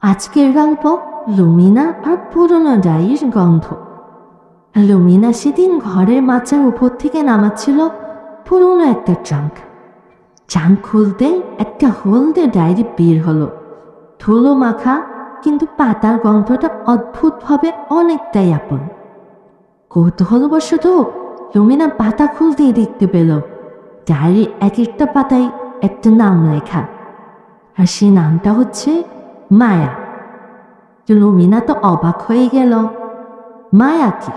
আজকের গল্প লুমিনা আর পুরনো ডায়েরির গন্ধ। লুমিনা সেদিন ঘরের মাচার উপর থেকে নামাচ্ছিল পুরনো একটা ট্রাঙ্ক খুলতেই একটা হলদে ডায়েরি বের হলো। ধুলো মাখা, কিন্তু পাতার গন্ধটা অদ্ভুতভাবে অনেকটাই আপন। কৌতূহলবশত লুমিনা পাতা খুলতেই দেখতে পেল ডায়েরির এক একটা পাতায় একটা নাম লেখা, আর সেই নামটা হচ্ছে মায়া। লুমিনা তো অবাক হয়ে গেল। মায়া কি?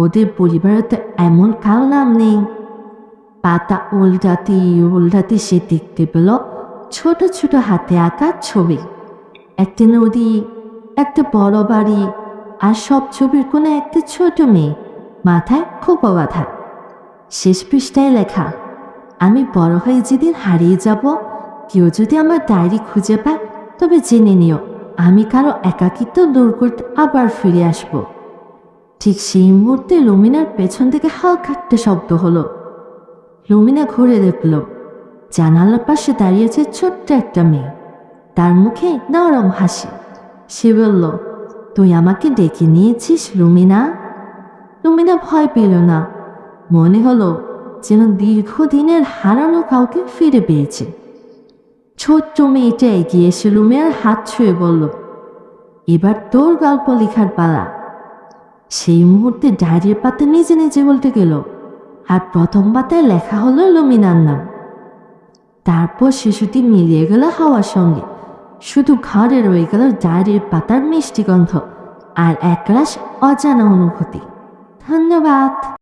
ওদের পরিবারে তো এমন কারো নাম নেই। পাতা উল্টাতে সে দেখতে পেল ছোট ছোট হাতে আঁকা ছবি, একটা নদী, একটা বড় বাড়ি, আর সব ছবির কোণে একটা ছোট মেয়ে, মাথায় খোঁপা বাঁধা। শেষ পৃষ্ঠায় লেখা, আমি বড় হয়ে যেদিন হারিয়ে যাব, কেউ যদি আমার ডায়েরি খুঁজে পায় তবে জেনে নিও আমি কারো একাকিত্ব দূর করতে আবার ফিরে আসব। ঠিক সেই মুহূর্তে লুমিনার পেছন থেকে হালকা একটা শব্দ হলো। লুমিনা ঘুরে দেখল জানালার পাশে দাঁড়িয়েছে ছোট্ট একটা মেয়ে, তার মুখে নরম হাসি। সে বলল, তুই আমাকে ডেকে নিয়েছিস লুমিনা? লুমিনা ভয় পেল না, মনে হলো যেন দীর্ঘদিনের হারানো কাউকে ফিরে পেয়েছে। ছোট্ট মেয়েটা এগিয়ে এসে লুমিনার হাত ছুঁয়ে বলল, এবার তোর গল্প লেখার পালা। সেই মুহূর্তে ডায়েরির পাতা নিজে নিজে বলতে গেল, আর প্রথম পাতায় লেখা হলো লুমিনার নাম। তারপর শিশুটি মিলিয়ে গেল হাওয়ার সঙ্গে, শুধু ঘরে রয়ে গেল ডায়েরির পাতার মিষ্টি গন্ধ আর একরাশ অজানা অনুভূতি। ধন্যবাদ।